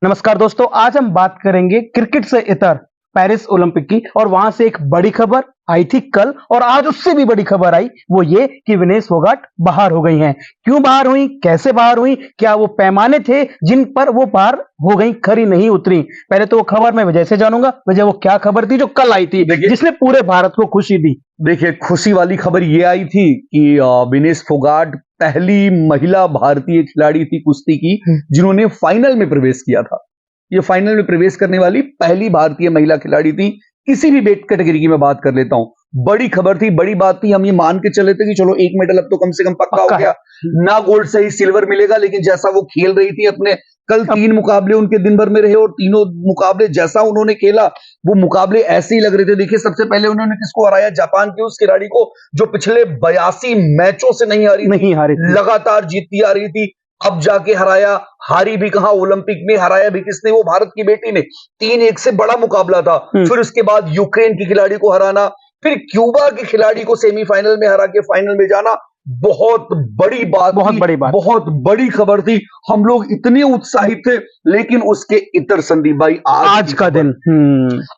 नमस्कार दोस्तों, आज हम बात करेंगे क्रिकेट से इतर पेरिस ओलंपिक की। और वहां से एक बड़ी खबर आई थी कल, और आज उससे भी बड़ी खबर आई, वो ये कि विनेश फोगाट बाहर हो गई हैं। क्यों बाहर हुई, कैसे बाहर हुई, क्या वो पैमाने थे जिन पर वो बाहर हो गई, खरी नहीं उतरी? पहले तो वो खबर मैं विजय से जानूंगा। विजय, वो क्या खबर थी जो कल आई थी जिसने पूरे भारत को खुशी दी? देखिए, खुशी वाली खबर ये आई थी कि विनेश फोगाट पहली महिला भारतीय खिलाड़ी थी कुश्ती की जिन्होंने फाइनल में प्रवेश किया था। ये फाइनल में प्रवेश करने वाली पहली भारतीय महिला खिलाड़ी थी। किसी भी वेट कैटेगरी की मैं बात कर लेता हूं, बड़ी खबर थी, बड़ी बात थी। हम ये मान के चले थे कि चलो एक मेडल अब तो कम से कम पक्का हो गया, ना गोल्ड से ही सिल्वर मिलेगा। लेकिन जैसा वो खेल रही थी अपने, कल 3 मुकाबले उनके दिन भर में रहे और तीनों मुकाबले जैसा उन्होंने खेला, वो मुकाबले ऐसे ही लग रहे थे। देखिए, सबसे पहले उन्होंने किसको हराया? जापान की उस खिलाड़ी को जो पिछले 82 मैचों से नहीं हारी थी, लगातार जीतती आ रही थी। अब जाके हराया, हारी भी कहां, ओलंपिक में हराया भी किसने? वो भारत की बेटी ने। 3-1 से बड़ा मुकाबला था। फिर उसके बाद यूक्रेन की खिलाड़ी को हराना, फिर क्यूबा की खिलाड़ी को सेमीफाइनल में हरा के फाइनल में जाना, बहुत बड़ी बात, बहुत बड़ी खबर थी। हम लोग इतने उत्साहित थे। लेकिन उसके इतर संदीप भाई, आज का दिन,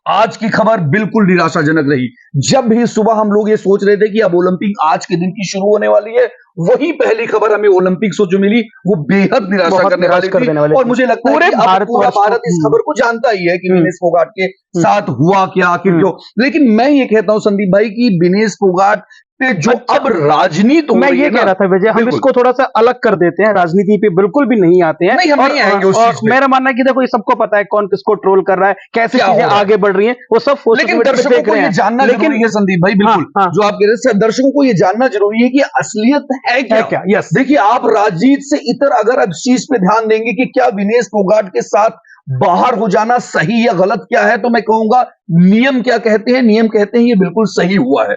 आज की खबर बिल्कुल निराशाजनक रही। जब भी सुबह हम लोग ये सोच रहे थे कि अब ओलंपिक आज के दिन की शुरू होने वाली है, वही पहली खबर हमें ओलंपिक से जो मिली वो बेहद निराशा करने वाली थी। और मुझे लगता है कि अब पूरा भारत इस खबर को जानता ही है कि विनेश फोगाट के साथ हुआ क्या, आखिर क्यों। लेकिन मैं ये कहता हूं संदीप भाई कि विनेश फोगाट पे जो अब राजनीति, मैं ये कह रहा था विजय, हम इसको थोड़ा सा अलग कर देते हैं, राजनीति पे बिल्कुल भी नहीं आते हैं। नहीं, हम नहीं आएंगे उस चीज पे। मेरा मानना है कि देखो, ये सबको पता है कौन किसको ट्रोल कर रहा है, कैसे चीजें आगे बढ़ रही हैं, वो सब लेकिन दर्शकों को ये जानना जरूरी है संदीप भाई। बिल्कुल, जो आप कह रहे हैं, दर्शकों को ये जानना जरूरी है कि असलियत है क्या। यस, देखिए, आप राजनीति से इतर अगर अब इस चीज पे ध्यान देंगे कि क्या विनेश फोगाट के साथ बाहर हो जाना सही या गलत क्या है, तो मैं कहूंगा नियम क्या कहते हैं, नियम कहते हैं ये बिल्कुल सही हुआ है।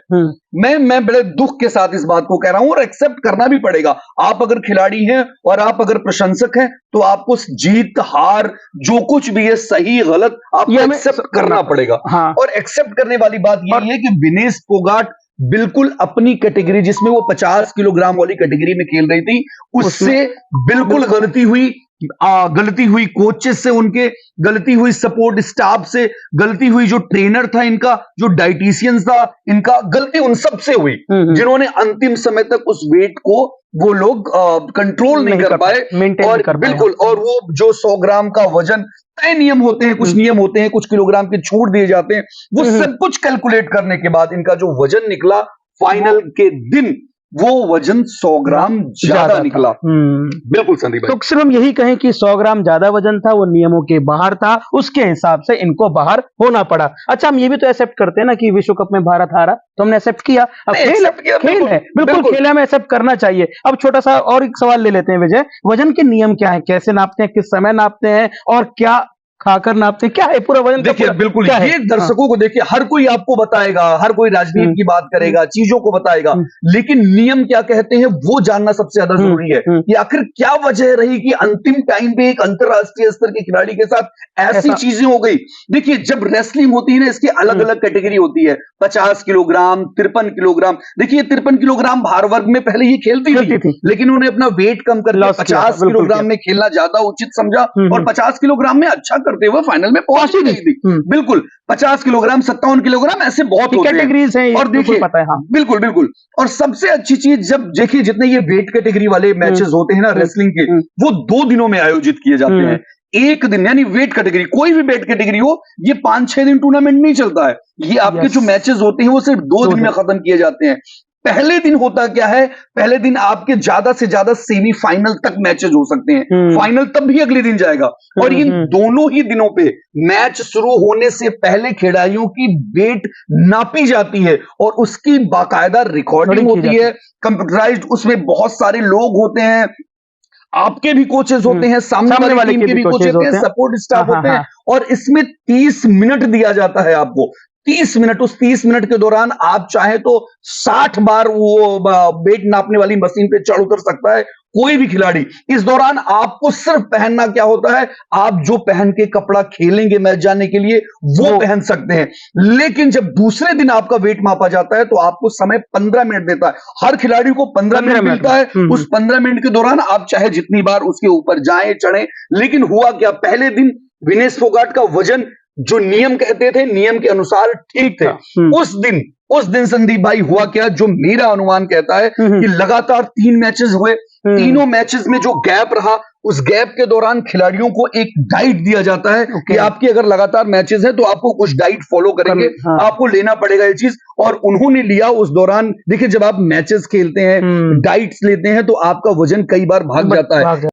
मैं बड़े दुख के साथ इस बात को कह रहा हूं और एक्सेप्ट करना भी पड़ेगा। आप अगर खिलाड़ी हैं और आप अगर प्रशंसक हैं तो आपको जीत हार जो कुछ भी है, सही गलत, आपको एक्सेप्ट करना पड़ेगा। और एक्सेप्ट करने वाली बात यही है कि विनेश फोगाट बिल्कुल अपनी कैटेगरी, जिसमें वो 50 किलोग्राम वाली कैटेगरी में खेल रही थी, उससे बिल्कुल गलती हुई। गलती हुई कोचेस से, उनके गलती हुई सपोर्ट स्टाफ से, गलती हुई जो ट्रेनर था इनका, जो डाइटिशियन था इनका, गलती उन सब से हुई जिन्होंने अंतिम समय तक उस वेट को वो लोग कंट्रोल नहीं कर पाए। और बिल्कुल, और वो जो 100 ग्राम का वजन, तय नियम होते हैं, कुछ नियम होते हैं, कुछ किलोग्राम के छूट दिए जाते हैं, वो सब कुछ कैलकुलेट करने के बाद इनका जो वजन निकला फाइनल के दिन, वो वजन 100 ग्राम ज्यादा निकला। बिल्कुल संदीप भाई, तो सिर्फ हम यही कहें कि 100 ग्राम ज्यादा वजन था, वो नियमों के बाहर था, उसके हिसाब से इनको बाहर होना पड़ा। अच्छा, हम ये भी तो एक्सेप्ट करते हैं ना कि विश्व कप में भारत हारा, तो हमने एक्सेप्ट किया। अब खेल है, बिल्कुल खेल है, हमें एक्सेप्ट करना चाहिए। अब छोटा सा और एक सवाल ले लेते हैं विजय, वजन के नियम क्या है, कैसे नापते हैं, किस समय नापते हैं, और क्या खाकर नापते, क्या है पूरा वजन? देखिए, बिल्कुल ये दर्शकों को, देखिए, हर कोई आपको बताएगा, हर कोई राजनीति की बात करेगा, चीजों को बताएगा, लेकिन नियम क्या कहते हैं वो जानना सबसे ज्यादा जरूरी है कि आखिर क्या वजह रही कि अंतिम टाइम पे एक अंतरराष्ट्रीय स्तर के खिलाड़ी के साथ ऐसी चीजें हो गई। देखिए, जब रेसलिंग होती है ना, इसकी अलग अलग कैटेगरी होती है, 50 किलोग्राम, 53 किलोग्राम। देखिए, 53 किलोग्राम भार वर्ग में पहले ये खेलती थी, लेकिन उन्हें अपना वेट कम करके 50 किलोग्राम में खेलना ज्यादा उचित समझा, और 50 किलोग्राम में अच्छा करते हुए फाइनल में पहुंच ही गई थी। बिल्कुल, 50 किलोग्राम, 57 किलोग्राम, ऐसे बहुत कैटेगरीज हैं। और देखिए, पता है, बिल्कुल बिल्कुल। और सबसे अच्छी चीज, जब देखिए जितने ये वेट कैटेगरी वाले मैचेस होते हैं ना रेसलिंग के, वो 2 दिनों में आयोजित किए जाते हैं। एक दिन, यानी वेट कैटेगरी, कोई भी वेट कैटेगरी हो, ये 5-6 दिन टूर्नामेंट नहीं चलता है। ये आपके जो मैचेस होते हैं वो सिर्फ 2 दिन में खत्म किए जाते हैं। पहले दिन होता क्या है, पहले दिन आपके ज्यादा से ज्यादा सेमीफाइनल तक मैचेस हो सकते हैं, फाइनल तब भी अगले दिन जाएगा। और इन दोनों ही दिनों पे मैच शुरू होने से पहले खिलाड़ियों की वेट नापी जाती है और उसकी बाकायदा रिकॉर्डिंग होती है, कंप्यूटराइज्ड। उसमें बहुत सारे लोग होते हैं, आपके भी कोचेस होते हैं, सामने वाले टीम के भी कोचेस होते हैं, सपोर्ट स्टाफ होते हैं, और इसमें 30 मिनट दिया जाता है आपको। 30 मिनट, उस 30 मिनट के दौरान आप चाहे तो 60 बार वो वेट नापने वाली मशीन पे चढ़ उतर सकता है कोई भी खिलाड़ी। इस दौरान आपको सिर्फ पहनना क्या होता है, आप जो पहन के कपड़ा खेलेंगे मैच जाने के लिए वो पहन सकते हैं। लेकिन जब दूसरे दिन आपका वेट मापा जाता है तो आपको समय 15 मिनट देता है, हर खिलाड़ी को 15 मिनट मिलता है। उस 15 मिनट के दौरान आप चाहे जितनी बार उसके ऊपर जाएं चढ़ें। लेकिन हुआ क्या, पहले दिन विनेश फोगाट का वजन जो नियम कहते थे, नियम के अनुसार ठीक थे। उस दिन संदीप भाई हुआ क्या, जो मेरा अनुमान कहता है कि लगातार 3 मैचेस हुए, तीनों मैचेस में जो गैप रहा, उस गैप के दौरान खिलाड़ियों को एक डाइट दिया जाता है कि आपकी अगर लगातार मैचेस है तो आपको कुछ डाइट फॉलो करेंगे, आपको लेना पड़ेगा ये चीज। और उन्होंने लिया उस दौरान। देखिए, जब आप मैचेस खेलते हैं, डाइट्स लेते हैं, तो आपका वजन कई बार भाग जाता है।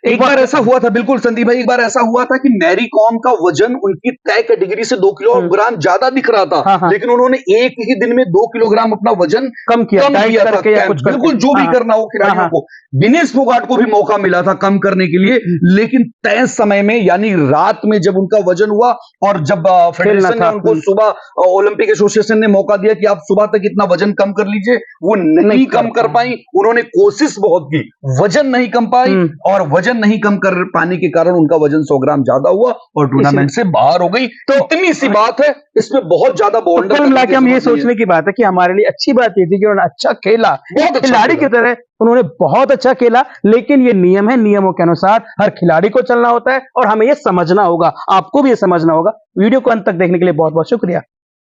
एक बार ऐसा हुआ था, बिल्कुल संदीप भाई, एक बार ऐसा हुआ था कि मैरी कॉम का वजन उनकी तय कैटेगरी से 2 किलोग्राम ज्यादा दिख रहा था, लेकिन उन्होंने एक ही दिन में 2 किलोग्राम अपना वजन कम किया था। बिल्कुल, जो भी करना हो खिलाड़ियों को। विनेश फोगाट को भी मौका मिला था कम करने के लिए, लेकिन तय समय में यानी रात में जब उनका वजन हुआ और जब फेडरेशन ने उनको सुबह, ओलंपिक एसोसिएशन ने मौका दिया कि आप सुबह तक इतना वजन कम कर लीजिए, वो नहीं कम कर पाई। उन्होंने कोशिश बहुत की, वजन नहीं कम पाई, और वजन नहीं कम कर पाने के कारण उनका वजन 100 ग्राम ज्यादा हुआ और टूर्नामेंट से बाहर हो गई। तो इतनी सी बात है, इसमें बहुत ज्यादा बोल्डर मिला के हम ये सोचने की बात है कि हमारे लिए अच्छी बात ये थी कि उन्होंने अच्छा खेला, खिलाड़ी की तरह उन्होंने बहुत अच्छा खेला। लेकिन ये नियम है, नियमों के अनुसार हर खिलाड़ी को चलना होता है और हमें ये समझना होगा, आपको भी ये समझना होगा। वीडियो को अंत तक देखने के लिए बहुत बहुत शुक्रिया।